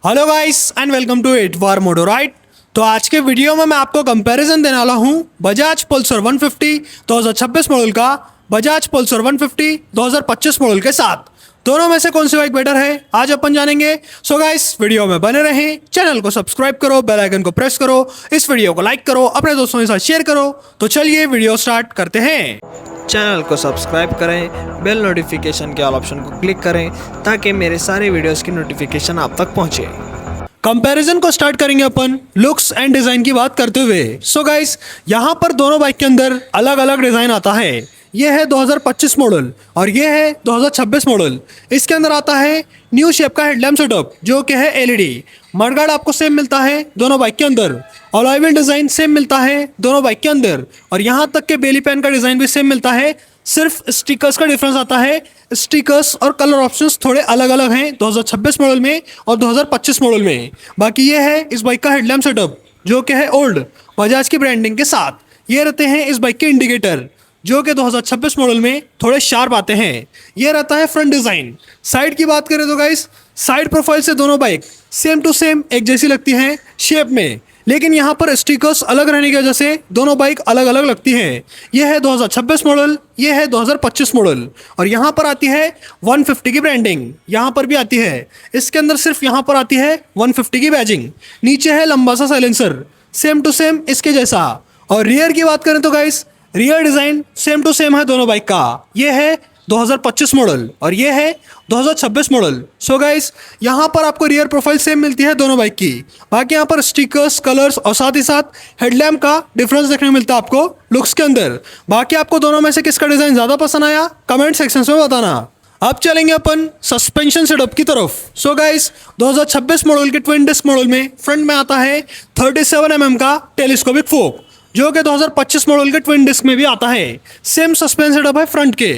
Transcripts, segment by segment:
Hello guys and welcome to it war moto ride. तो आज के वीडियो में मैं आपको कंपैरिजन देने वाला हूं बजाज पल्सर 150 2026 मॉडल का बजाज पल्सर 150 2025 मॉडल के साथ। दोनों में से कौन सी बाइक बेटर है आज अपन जानेंगे। सो गाइस वीडियो में बने रहें, चैनल को सब्सक्राइब करो, बेल आइकन को प्रेस करो, इस वीडियो को लाइक करो, अपने दोस्तों के साथ शेयर करो। तो चलिए वीडियो स्टार्ट करते हैं। चैनल को सब्सक्राइब करें, बेल नोटिफिकेशन के ऑल ऑप्शन को क्लिक करें ताकि मेरे सारे वीडियोस की नोटिफिकेशन आप तक पहुंचे। कंपैरिजन को स्टार्ट करेंगे अपन लुक्स एंड डिज़ाइन की बात करते हुए। सो गाइस यहाँ पर दोनों बाइक के अंदर अलग अलग डिज़ाइन आता है। ये है 2025 मॉडल और ये है 2026 मॉडल। इसके अंदर आता है न्यू शेप का हेडलैम्प सेटअप जो कि है एलईडी। मडगार्ड आपको सेम मिलता है दोनों बाइक के अंदर। अलॉय व्हील डिज़ाइन सेम मिलता है दोनों बाइक के अंदर और यहाँ तक के बेली पैन का डिज़ाइन भी सेम मिलता है। सिर्फ स्टिकर्स का डिफरेंस आता है। स्टिकर्स और कलर ऑप्शंस थोड़े अलग अलग हैं 2026 मॉडल में और 2025 मॉडल में। बाकी ये है इस बाइक का हेडलैम्प सेटअप जो कि है ओल्ड बजाज की ब्रांडिंग के साथ। ये रहते हैं इस बाइक के इंडिकेटर जो कि 2026 मॉडल में थोड़े शार्प आते हैं। ये रहता है फ्रंट डिज़ाइन। साइड की बात करें तो गाइस साइड प्रोफाइल से दोनों बाइक सेम टू सेम एक जैसी लगती हैं शेप में, लेकिन यहाँ पर स्टिकर्स अलग रहने की वजह से दोनों बाइक अलग अलग लगती हैं। यह है 2026 मॉडल, यह है 2025 मॉडल और यहाँ पर आती है 150 की ब्रांडिंग। यहाँ पर भी आती है। इसके अंदर सिर्फ यहाँ पर आती है 150 की बैजिंग। नीचे है लंबा सा साइलेंसर सेम टू सेम इसके जैसा। और रियर की बात करें तो guys rear design same to same है दोनों बाइक का। ये है 2025 मॉडल और ये है 2026 मॉडल। सो गाइस यहाँ पर आपको रियर प्रोफाइल सेम मिलती है दोनों बाइक की। बाकी यहाँ पर स्टिकर्स, कलर्स और साथ ही साथ हेडलैम्प का डिफरेंस देखने को मिलता है आपको लुक्स के अंदर। बाकी आपको दोनों में से किसका डिज़ाइन ज़्यादा पसंद आया कमेंट सेक्शन में बताना। अब चलेंगे अपन सस्पेंशन सेटअप की तरफ। सो गाइस 2026 मॉडल के ट्विन डिस्क मॉडल में फ्रंट में आता है 37 mm का टेलीस्कोपिक फोक जो कि 2025 मॉडल के ट्विन डिस्क में भी आता है। सेम सस्पेंस सेटअप है फ्रंट के।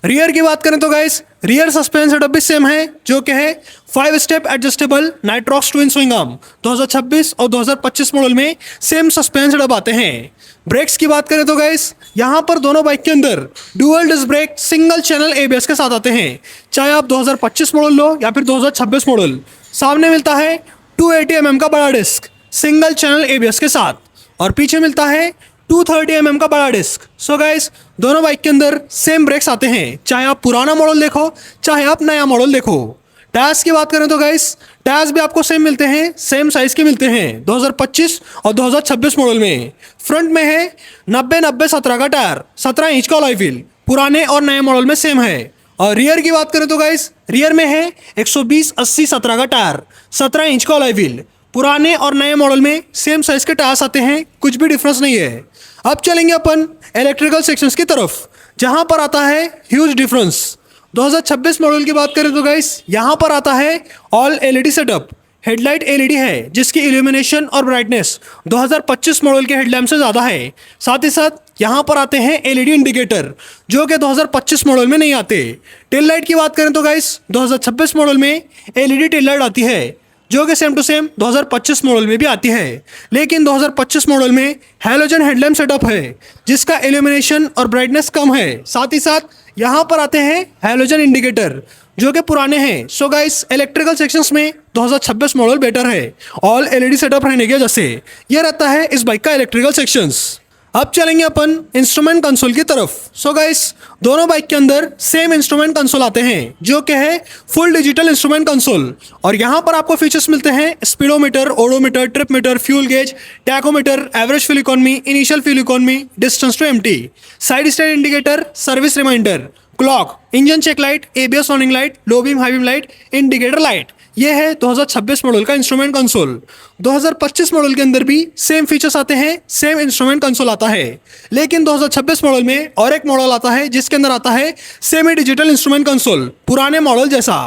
रियर की बात करें तो गाइस रियर सस्पेंस सेटअप भी सेम है जो कि है 5 step adjustable Nitrox twin swing arm. 2026 और 2025 मॉडल में सेम सस्पेंस सेटअप आते हैं। ब्रेक्स की बात करें तो गाइस यहाँ पर दोनों बाइक के अंदर dual disc brake single channel ABS के साथ आते हैं, चाहे आप 2025 मॉडल लो या फिर 2026 मॉडल। सामने मिलता है 280 mm का बड़ा डिस्क सिंगल चैनल एबीएस के साथ और पीछे मिलता है 230 mm का बड़ा डिस्क। सो गाइस दोनों बाइक के अंदर सेम ब्रेक्स आते हैं, चाहे आप पुराना मॉडल देखो चाहे आप नया मॉडल देखो। टायर्स की बात करें तो गाइस टायर्स भी आपको सेम मिलते हैं, सेम साइज के मिलते हैं 2025 और 2026 मॉडल में। फ्रंट में है 90-90-17 का टायर, 17 इंच का अलॉय व्हील, पुराने और नए मॉडल में सेम है। और रियर की बात करें तो गाइस रियर में है 120-80-17 का टायर, 17 इंच का अलॉय व्हील, पुराने और नए मॉडल में सेम साइज के टायर्स आते हैं, कुछ भी डिफरेंस नहीं है। अब चलेंगे अपन इलेक्ट्रिकल सेक्शंस की तरफ जहां पर आता है ह्यूज डिफरेंस। 2026 मॉडल की बात करें तो गाइस यहाँ पर आता है all LED setup. Headlight LED है जिसकी इल्यूमिनेशन और ब्राइटनेस 2025 मॉडल के हेडलैम्प से ज़्यादा है। साथ ही साथ यहाँ पर आते हैं एलईडी इंडिकेटर जो कि 2025 मॉडल में नहीं आते। टेल लाइट की बात करें तो गाइस 2026 मॉडल में एलईडी टेल लाइट आती है जो कि सेम टू सेम 2025 मॉडल में भी आती है, लेकिन 2025 मॉडल में हैलोजन हेडलैम्प सेटअप है जिसका इल्यूमिनेशन और ब्राइटनेस कम है। साथ ही साथ यहाँ पर आते हैं हैलोजन इंडिकेटर जो कि पुराने हैं। सो गाइस इलेक्ट्रिकल सेक्शंस में 2026 मॉडल बेटर है ऑल एलईडी सेटअप रहने की वजह से। यह रहता है इस बाइक का इलेक्ट्रिकल सेक्शंस। अब चलेंगे अपन इंस्ट्रूमेंट कंसोल की तरफ। सो गाइस दोनों बाइक के अंदर सेम इंस्ट्रूमेंट कंसोल आते हैं जो कि है फुल डिजिटल इंस्ट्रूमेंट कंसोल और यहाँ पर आपको फीचर्स मिलते हैं speedometer, odometer, trip meter, fuel gauge, tachometer, average fuel economy, initial fuel economy, distance to empty, side stand indicator, service reminder, clock, engine check light, ABS warning light, low beam high beam light, indicator light. ये है 2026 model का instrument console. 2025 model के अंदर भी same features आते हैं, same instrument console आता है, लेकिन 2026 मॉडल में और एक मॉडल आता है जिसके अंदर आता है सेमी डिजिटल इंस्ट्रूमेंट कंसोल पुराने मॉडल जैसा।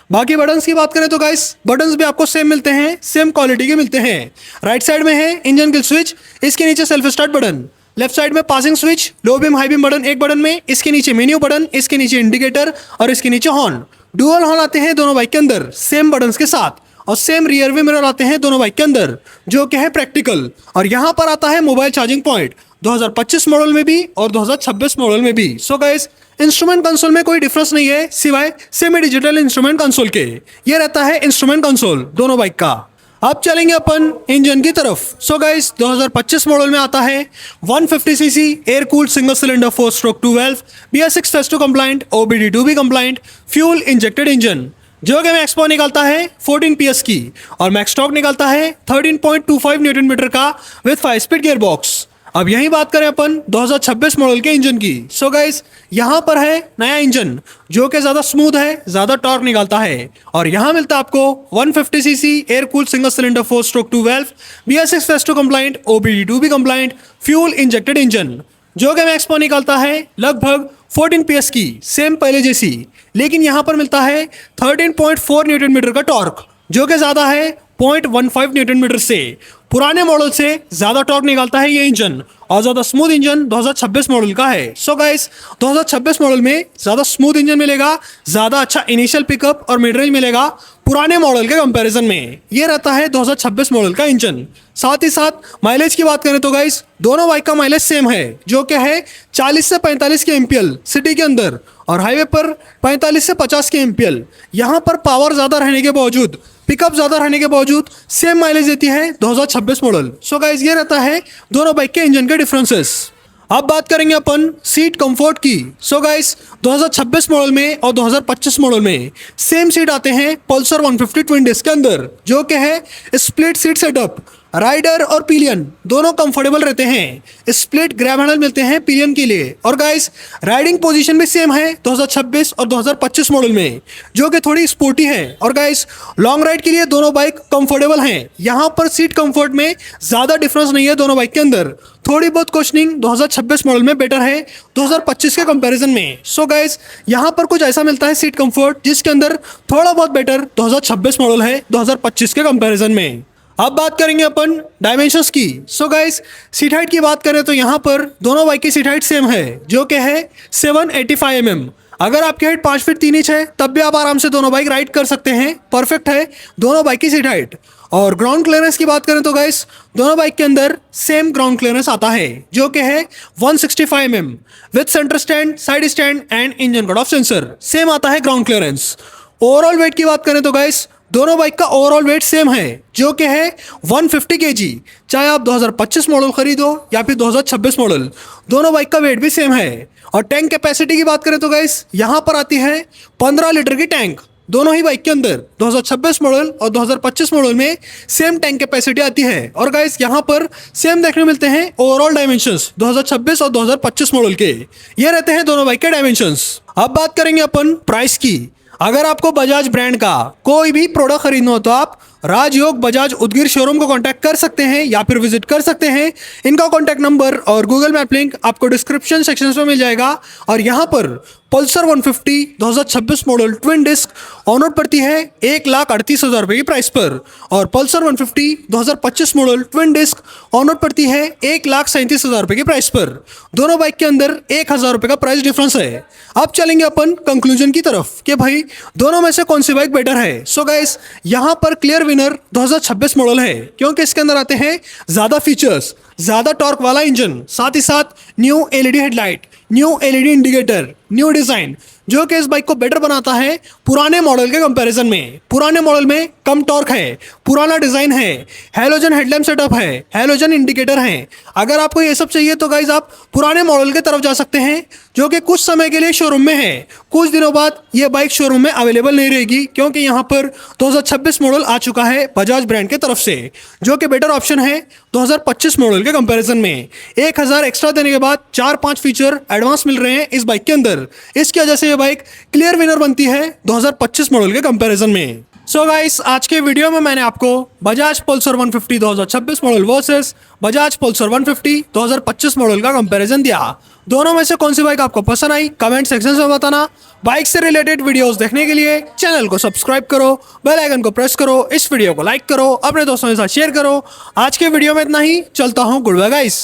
बाकी बटन्स की बात करें तो गाइस बटन्स भी आपको सेम मिलते हैं, सेम क्वालिटी के मिलते हैं। राइट साइड में है इंजन किल स्विच, इसके नीचे self start button. Left side में passing switch, low beam high beam button एक बटन में, इसके नीचे मेन्यू बटन, इसके नीचे इंडिकेटर और इसके नीचे हॉर्न। डुअल हॉर्न आते हैं दोनों बाइक के अंदर सेम बटन्स के साथ और सेम रियर व्यू मिरर आते हैं दोनों बाइक के अंदर जो कि है प्रैक्टिकल। और यहाँ पर आता है मोबाइल चार्जिंग पॉइंट 2025 मॉडल में भी और 2026 मॉडल में भी। सो गाइस, इंस्ट्रूमेंट कंसोल में कोई डिफरेंस नहीं है सिवाय सेमी डिजिटल इंस्ट्रूमेंट कंसोल के। ये रहता है इंस्ट्रूमेंट कंसोल दोनों बाइक का। अब चलेंगे अपन इंजन की तरफ। सो गाइस, 2025 मॉडल में आता है 150 cc air cooled single cylinder 4 stroke 2 valve BS6 phase two compliant OBD2B compliant fuel injected engine, जो कि मैक्स पावर निकलता है 14 PS की और मैक्स टॉर्क निकलता है 13.25 न्यूटन मीटर का विद 5 स्पीड गियर बॉक्स। अब यही बात करें अपन 2026 मॉडल के इंजन की। सो गाइस, यहाँ पर है नया इंजन जो कि ज़्यादा स्मूथ है, ज़्यादा टॉर्क निकालता है और यहाँ मिलता है आपको 150 cc air cooled single cylinder 4 stroke 2 valve BS6 phase two compliant OBD2B compliant fuel injected engine, जो कि मैक्स पावर निकालता है लगभग 14 PS की, सेम पहले जैसी, लेकिन यहाँ पर मिलता है 13.4 न्यूटन मीटर का टॉर्क, जो कि ज़्यादा है 0.15 न्यूटन मीटर से। पुराने मॉडल से ज़्यादा टॉर्क निकालता है ये इंजन और ज़्यादा स्मूथ इंजन 2026 मॉडल का है। सो गाइस, 2026 मॉडल में ज़्यादा स्मूथ इंजन मिलेगा, ज़्यादा अच्छा इनिशियल पिकअप और मिड रेंज मिलेगा पुराने मॉडल के कंपैरिजन में। ये रहता है 2026 मॉडल का इंजन। साथ ही साथ माइलेज की बात करें तो गाइस, दोनों बाइक का माइलेज सेम है, जो कि है 40 से 45 के MPL सिटी के अंदर और हाईवे पर 45 से 50 के MPL। यहाँ पर पावर ज़्यादा रहने के बावजूद, पिकअप ज़्यादा रहने के बावजूद सेम माइलेज देती है 2026 मॉडल। सो गाइस, ये रहता है दोनों बाइक के इंजन के डिफरेंसेस। अब बात करेंगे अपन सीट कंफर्ट की। सो गाइस, 2026 मॉडल में और 2025 मॉडल में सेम सीट आते हैं पल्सर 150 ट्विन डिस्क के अंदर, जो कि है स्प्लिट सीट सेटअप। राइडर और पिलियन दोनों कंफर्टेबल रहते हैं। स्प्लिट ग्रैब हैंडल मिलते हैं पिलियन के लिए और गाइस, राइडिंग पोजीशन भी सेम है 2026 और 2025 मॉडल में, जो कि थोड़ी स्पोर्टी है। और गाइस, लॉन्ग राइड के लिए दोनों बाइक कंफर्टेबल हैं। यहाँ पर सीट कंफर्ट में ज़्यादा डिफरेंस नहीं है दोनों बाइक के अंदर। थोड़ी बहुत क्वेश्चनिंग 2026 मॉडल में बेटर है 2025 के कंपैरिजन में। सो गाइस, यहाँ पर कुछ ऐसा मिलता है सीट कंफर्ट जिसके अंदर थोड़ा बहुत बेटर 2026 मॉडल है 2025 के कंपैरिजन में। अब बात करेंगे अपन डायमेंशंस की। सो गाइस, सीट हाइट की बात करें तो यहाँ पर दोनों बाइक की सीट हाइट सेम है, जो कि है 785 mm। अगर आपकी हाइट 5 फीट 3 इंच है तब भी आप आराम से दोनों बाइक राइड कर सकते हैं। परफेक्ट है दोनों बाइक की सीट हाइट। और ग्राउंड क्लियरेंस की बात करें तो गाइस, दोनों बाइक के अंदर सेम ग्राउंड क्लियरेंस आता है, जो कि है 165 mm with centre stand, side stand and engine cut off sensor. Same आता है ग्राउंड क्लियरेंस। ओवरऑल वेट की बात करें तो गाइस, दोनों बाइक का ओवरऑल वेट सेम है, जो कि है 150 kg। चाहे आप 2025 मॉडल खरीदो या फिर 2026 मॉडल, दोनों बाइक का वेट भी सेम है। और टैंक कैपेसिटी की बात करें तो गाइस, यहाँ पर आती है 15 लीटर की टैंक दोनों ही बाइक के अंदर। 2026 मॉडल और 2025 मॉडल में सेम टैंक कैपेसिटी आती है। और गाइस, यहाँ पर सेम देखने मिलते हैं ओवरऑल डायमेंशंस 2026 और 2025 मॉडल के। ये रहते हैं दोनों बाइक के डायमेंशंस। अब बात करेंगे अपन प्राइस की। अगर आपको बजाज ब्रांड का कोई भी प्रोडक्ट खरीदना हो तो आप राजयोग बजाज उदगीर शोरूम को कांटेक्ट कर सकते हैं या फिर विजिट कर सकते हैं। इनका कांटेक्ट नंबर और गूगल मैप लिंक आपको डिस्क्रिप्शन सेक्शन में मिल जाएगा। और यहाँ पर Pulsar 150 2026 model twin disc on road पड़ती है 1,38,000 रुपये की प्राइस पर और Pulsar 150 2025 model twin disc on road पड़ती है 1,37,000 रुपये की प्राइस पर। दोनों बाइक के अंदर 1,000 रुपये का प्राइस डिफरेंस है। अब चलेंगे अपन कंक्लूजन की तरफ कि भाई दोनों में से कौन सी बाइक बेटर है। सो गाइस, यहाँ पर क्लियर विनर 2026 मॉडल है, क्योंकि इसके अंदर आते हैं ज़्यादा फीचर्स, ज़्यादा टॉर्क वाला इंजन, साथ ही साथ new LED headlight, new LED indicator, new design, जो कि इस बाइक को बेटर बनाता है पुराने मॉडल के कंपैरिजन में। पुराने मॉडल में कम टॉर्क है, पुराना डिज़ाइन है, हैलोजन हेडलैम्प सेटअप है, हैलोजन इंडिकेटर है। अगर आपको ये सब चाहिए तो गाइज आप पुराने मॉडल की तरफ जा सकते हैं, जो कि कुछ समय के लिए शोरूम में है। कुछ दिनों बाद ये बाइक शोरूम में अवेलेबल नहीं रहेगी, क्योंकि यहाँ पर 2026 मॉडल आ चुका है बजाज ब्रांड की तरफ से, जो कि बेटर ऑप्शन है 2025 मॉडल के कंपैरिजन में। 1,000 एक्स्ट्रा देने के बाद 4-5 फीचर एडवांस मिल रहे हैं इस बाइक के अंदर। इसकी वजह से ये बाइक क्लियर विनर बनती है 2025 मॉडल के कंपैरिजन में। सो गाइस, आज के वीडियो में मैंने आपको Bajaj Pulsar 150 2026 model versus Bajaj Pulsar 150 2025 model का कंपैरिजन दिया। दोनों में से कौन सी बाइक आपको पसंद आई कमेंट सेक्शन में बताना। बाइक से रिलेटेड वीडियोस देखने के लिए चैनल को सब्सक्राइब करो, बेल आइकन को प्रेस करो, इस वीडियो को लाइक करो, अपने दोस्तों के साथ शेयर करो। आज के वीडियो में इतना ही, चलता हूँ, गुड बाय गाइस।